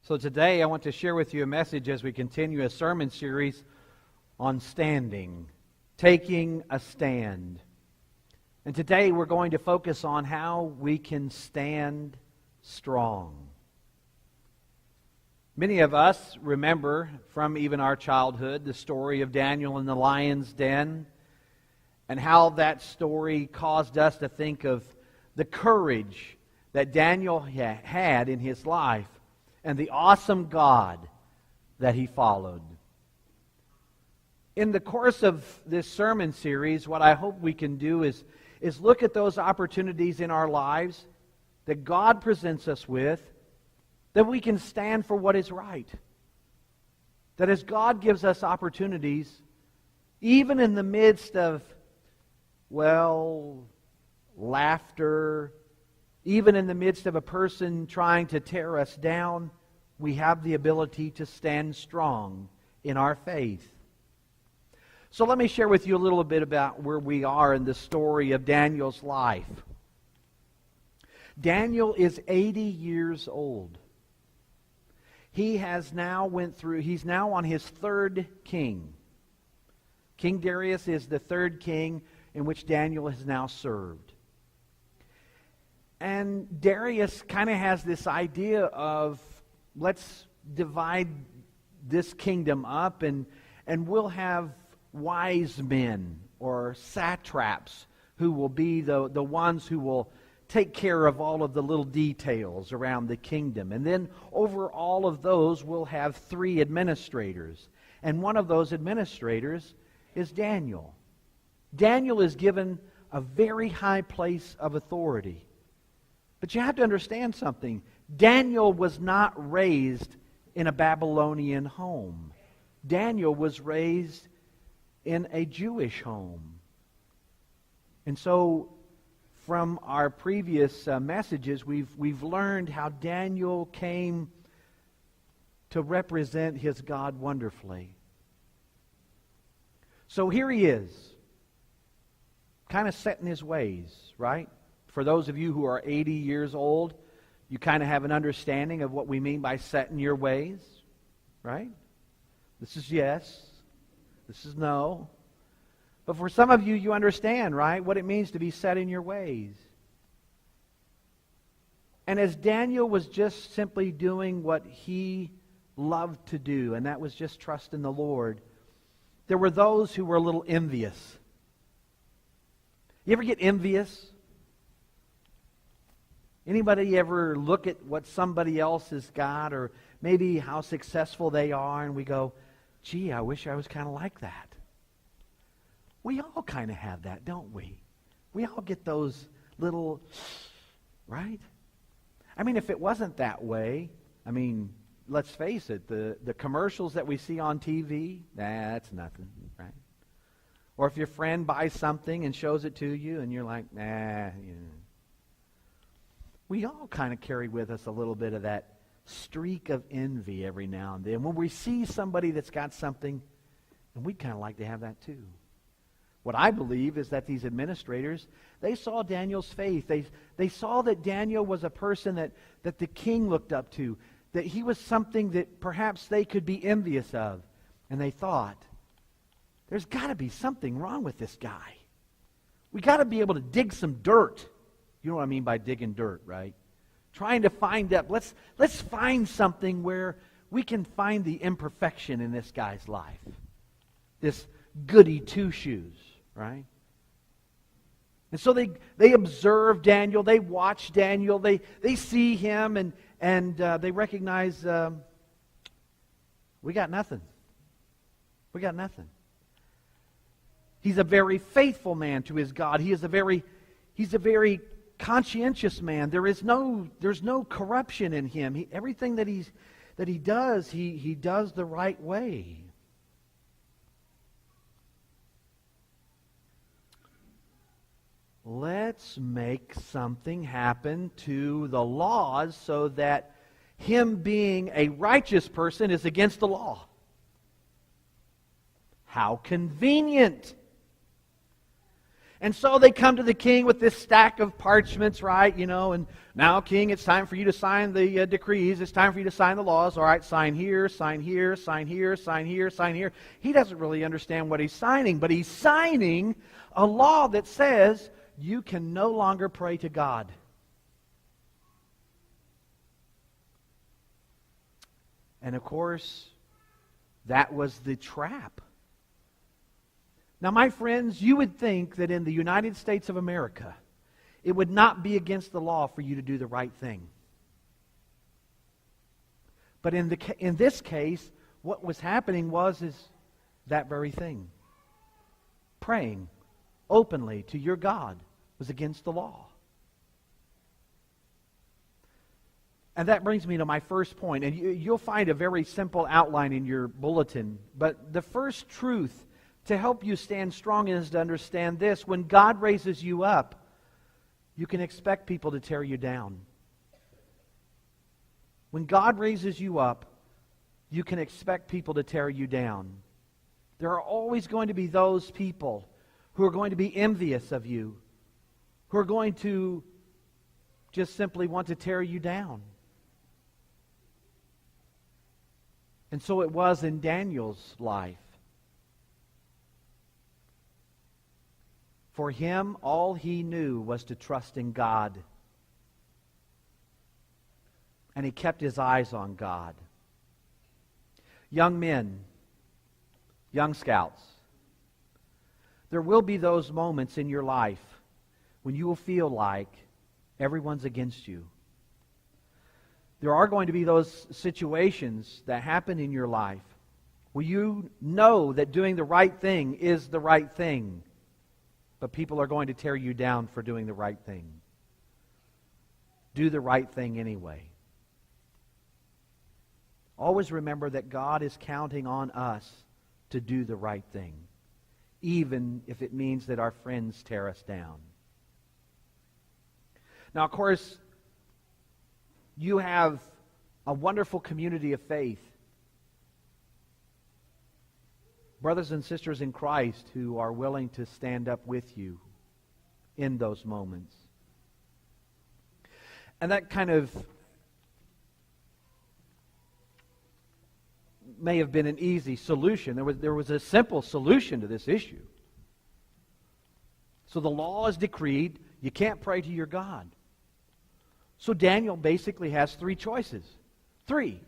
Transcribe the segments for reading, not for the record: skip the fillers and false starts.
So today I want to share with you a message as we continue a sermon series on standing, taking a stand. And today we're going to focus on how we can stand strong. Many of us remember from even our childhood the story of Daniel in the lion's den and how that story caused us to think of the courage that Daniel had in his life and the awesome God that he followed. In the course of this sermon series, what I hope we can do is look at those opportunities in our lives that God presents us with, that we can stand for what is right. That as God gives us opportunities, even in the midst of, laughter, even in the midst of a person trying to tear us down, we have the ability to stand strong in our faith. So let me share with you a little bit about where we are in the story of Daniel's life. Daniel is 80 years old. He's now on his third king. King Darius is the third king in which Daniel has now served. And Darius kind of has this idea of, let's divide this kingdom up and we'll have wise men or satraps who will be the ones who will take care of all of the little details around the kingdom. And then over all of those, we'll have 3 administrators. And one of those administrators is Daniel. Daniel is given a very high place of authority. But you have to understand something. Daniel was not raised in a Babylonian home. Daniel was raised in a Jewish home. And so, from our previous messages, we've learned how Daniel came to represent his God wonderfully. So here he is, kind of set in his ways, right? For those of you who are 80 years old, you kind of have an understanding of what we mean by set in your ways, right? This is yes. This is no. But for some of you, you understand, right, what it means to be set in your ways. And as Daniel was just simply doing what he loved to do, and that was just trust in the Lord, there were those who were a little envious. You ever get envious? Anybody ever look at what somebody else has got, or maybe how successful they are, and we go, gee, I wish I was kind of like that. We all kind of have that, don't we? We all get those little, right? I mean, if it wasn't that way, let's face it, the commercials that we see on TV, that's nothing, right? Or if your friend buys something and shows it to you, and you're like, We all kind of carry with us a little bit of that streak of envy every now and then. When we see somebody that's got something, and we'd kind of like to have that too. What I believe is that these administrators, they saw Daniel's faith. They saw that Daniel was a person that the king looked up to, that he was something that perhaps they could be envious of. And they thought, there's got to be something wrong with this guy. We got to be able to dig some dirt. You know what I mean by digging dirt, right? Trying to find up. Let's find something where we can find the imperfection in this guy's life. This goody two-shoes, right? And so they observe Daniel. They watch Daniel. They see him and they recognize we got nothing. We got nothing. He's a very faithful man to his God. He's a very conscientious man. There's no corruption in him. Everything that he does, he does the right way. Let's make something happen to the laws so that him being a righteous person is against the law. How convenient. And so they come to the king with this stack of parchments, right? And now, king, it's time for you to sign the decrees. It's time for you to sign the laws. All right, sign here, sign here, sign here, sign here, sign here. He doesn't really understand what he's signing, but he's signing a law that says you can no longer pray to God. And of course, that was the trap. Now, my friends, you would think that in the United States of America, it would not be against the law for you to do the right thing. But in this case, what was happening is that very thing. Praying openly to your God was against the law. And that brings me to my first point. And you'll find a very simple outline in your bulletin. But the first truth to help you stand strong is to understand this. When God raises you up, you can expect people to tear you down. When God raises you up, you can expect people to tear you down. There are always going to be those people who are going to be envious of you, who are going to just simply want to tear you down. And so it was in Daniel's life. For him, all he knew was to trust in God. And he kept his eyes on God. Young men, young scouts, there will be those moments in your life when you will feel like everyone's against you. There are going to be those situations that happen in your life where you know that doing the right thing is the right thing. But people are going to tear you down for doing the right thing. Do the right thing anyway. Always remember that God is counting on us to do the right thing, even if it means that our friends tear us down. Now, of course, you have a wonderful community of faith. Brothers and sisters in Christ who are willing to stand up with you in those moments. And that kind of may have been an easy solution. There was a simple solution to this issue. So the law is decreed, you can't pray to your God. So Daniel basically has three choices. Three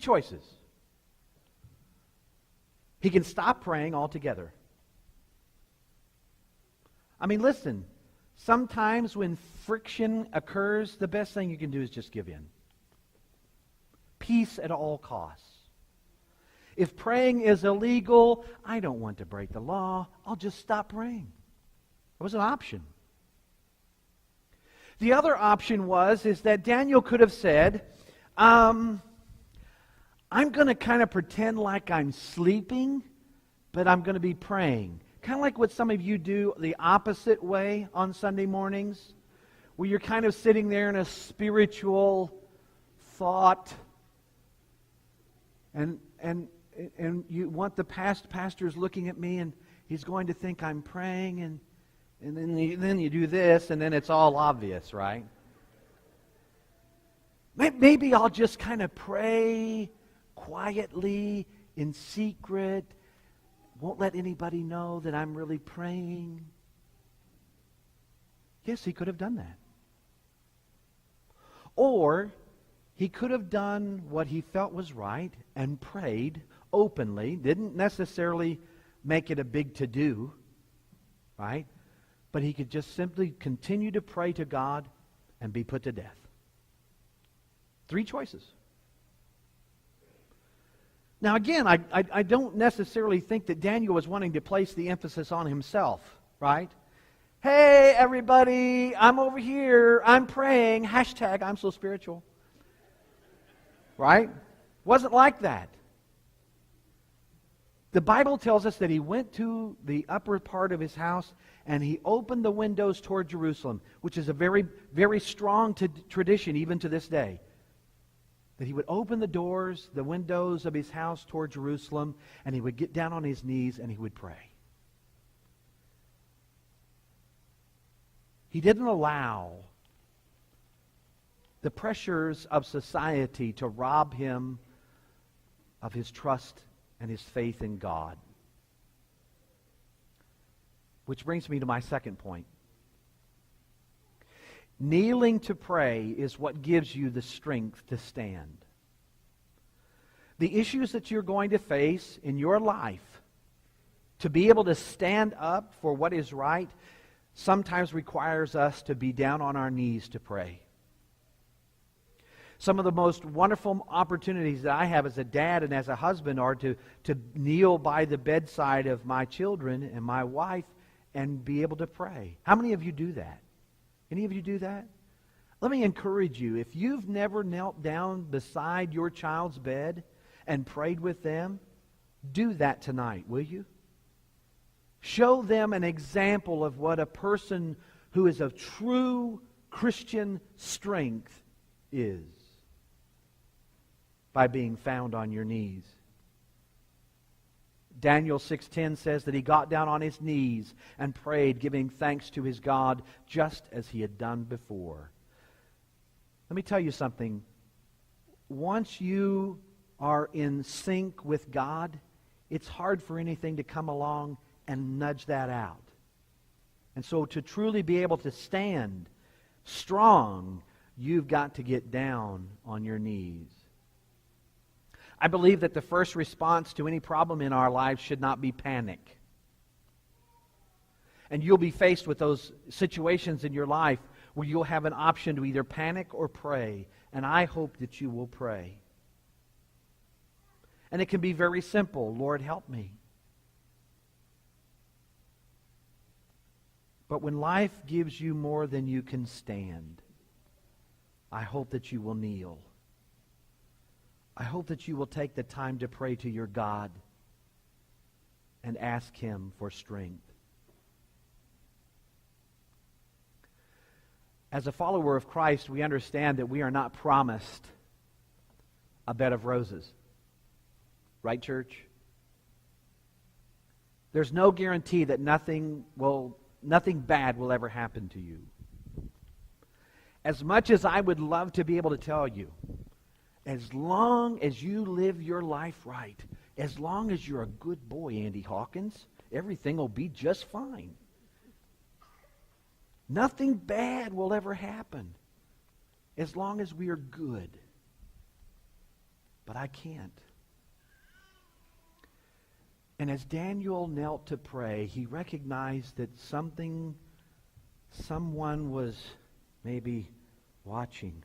choices. He can stop praying altogether. I mean, listen, sometimes when friction occurs, the best thing you can do is just give in. Peace at all costs. If praying is illegal, I don't want to break the law, I'll just stop praying. It was an option. The other option is that Daniel could have said, I'm going to kind of pretend like I'm sleeping, but I'm going to be praying. Kind of like what some of you do the opposite way on Sunday mornings, where you're kind of sitting there in a spiritual thought, and you want the pastor's looking at me, and he's going to think I'm praying, and then you do this, and then it's all obvious, right? Maybe I'll just kind of pray quietly, in secret, won't let anybody know that I'm really praying. Yes, he could have done that. Or he could have done what he felt was right and prayed openly, didn't necessarily make it a big to-do, right? But he could just simply continue to pray to God and be put to death. Three choices. Now again, I don't necessarily think that Daniel was wanting to place the emphasis on himself, right? Hey, everybody, I'm over here, I'm praying, hashtag I'm so spiritual. Right? Wasn't like that. The Bible tells us that he went to the upper part of his house and he opened the windows toward Jerusalem, which is a very, very strong tradition even to this day. That he would open the doors, the windows of his house toward Jerusalem, and he would get down on his knees and he would pray. He didn't allow the pressures of society to rob him of his trust and his faith in God. Which brings me to my second point. Kneeling to pray is what gives you the strength to stand. The issues that you're going to face in your life, to be able to stand up for what is right, sometimes requires us to be down on our knees to pray. Some of the most wonderful opportunities that I have as a dad and as a husband are to kneel by the bedside of my children and my wife and be able to pray. How many of you do that? Any of you do that? Let me encourage you, if you've never knelt down beside your child's bed and prayed with them, do that tonight, will you? Show them an example of what a person who is of true Christian strength is by being found on your knees. Daniel 6:10 says that he got down on his knees and prayed, giving thanks to his God just as he had done before. Let me tell you something. Once you are in sync with God, it's hard for anything to come along and nudge that out. And so to truly be able to stand strong, you've got to get down on your knees. I believe that the first response to any problem in our lives should not be panic. And you'll be faced with those situations in your life where you'll have an option to either panic or pray. And I hope that you will pray. And it can be very simple. Lord, help me. But when life gives you more than you can stand, I hope that you will kneel. I hope that you will take the time to pray to your God and ask Him for strength. As a follower of Christ, we understand that we are not promised a bed of roses. Right, church? There's no guarantee that nothing bad will ever happen to you. As much as I would love to be able to tell you, as long as you live your life right, as long as you're a good boy, Andy Hawkins, everything will be just fine. Nothing bad will ever happen as long as we are good. But I can't. And as Daniel knelt to pray, he recognized that someone was maybe watching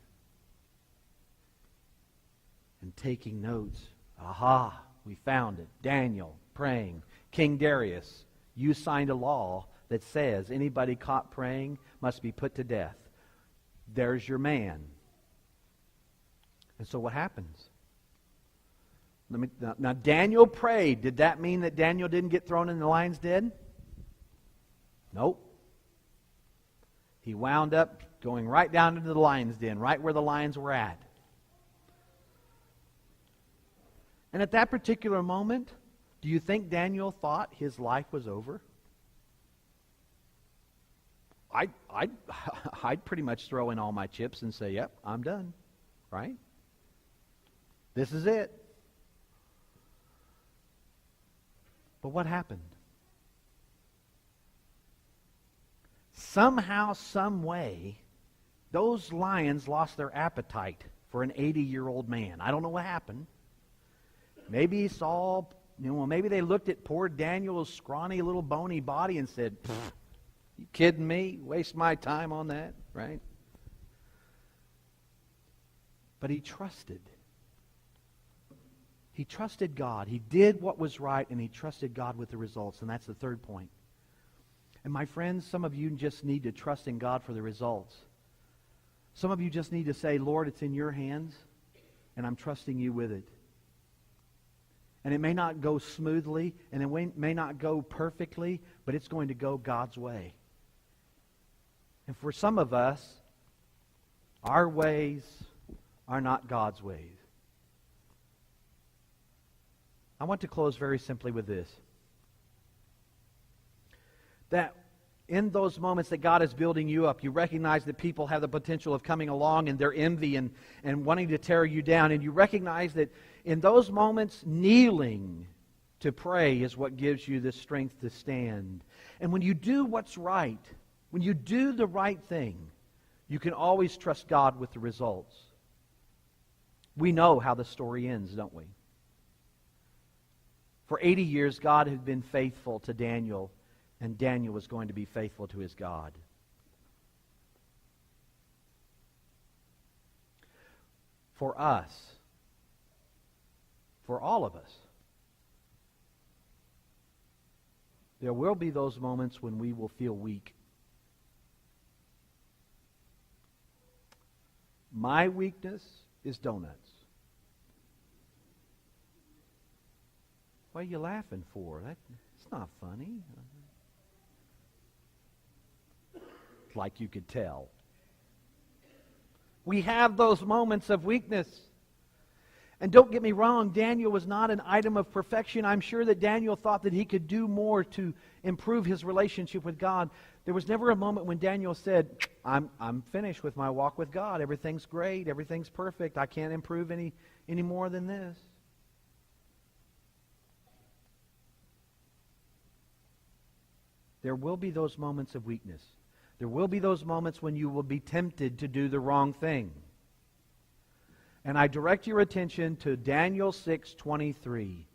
and taking notes. Aha, we found it. Daniel praying. King Darius, you signed a law that says anybody caught praying must be put to death. There's your man. And so what happens? Now Daniel prayed. Did that mean that Daniel didn't get thrown in the lion's den? Nope. He wound up going right down into the lion's den, right where the lions were at. And at that particular moment, do you think Daniel thought his life was over? I'd pretty much throw in all my chips and say, yep, I'm done. Right? This is it. But what happened? Somehow, some way, those lions lost their appetite for an 80-year-old man. I don't know what happened. Maybe he saw, maybe they looked at poor Daniel's scrawny little bony body and said, you kidding me? Waste my time on that, right? But he trusted. He trusted God. He did what was right, and he trusted God with the results. And that's the third point. And my friends, some of you just need to trust in God for the results. Some of you just need to say, Lord, it's in your hands, and I'm trusting you with it. And it may not go smoothly, and it may not go perfectly, but it's going to go God's way. And for some of us, our ways are not God's ways. I want to close very simply with this. That in those moments that God is building you up, you recognize that people have the potential of coming along and their envy and wanting to tear you down. And you recognize that in those moments, kneeling to pray is what gives you the strength to stand. And when you do what's right, when you do the right thing, you can always trust God with the results. We know how the story ends, don't we? For 80 years, God had been faithful to Daniel, and Daniel was going to be faithful to his God. For us, for all of us, there will be those moments when we will feel weak. My weakness is donuts. What are you laughing for? It's not funny. Like you could tell. We have those moments of weakness. And don't get me wrong, Daniel was not an item of perfection. I'm sure that Daniel thought that he could do more to improve his relationship with God. There was never a moment when Daniel said, I'm finished with my walk with God. Everything's great. Everything's perfect. I can't improve any more than this. There will be those moments of weakness. There will be those moments when you will be tempted to do the wrong thing. And I direct your attention to Daniel 6:23.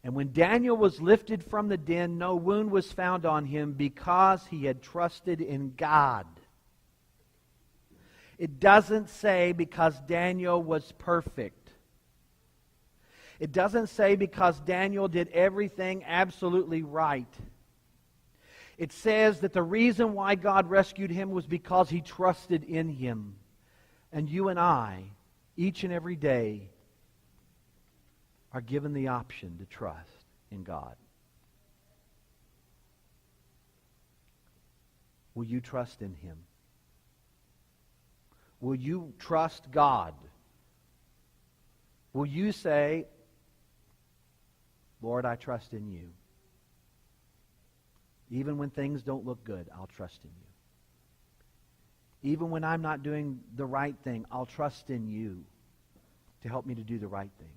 And when Daniel was lifted from the den, no wound was found on him because he had trusted in God. It doesn't say because Daniel was perfect. It doesn't say because Daniel did everything absolutely right. It says that the reason why God rescued him was because he trusted in him. And you and I, each and every day, are given the option to trust in God. Will you trust in Him? Will you trust God? Will you say, Lord, I trust in you. Even when things don't look good, I'll trust in you. Even when I'm not doing the right thing, I'll trust in you to help me to do the right thing.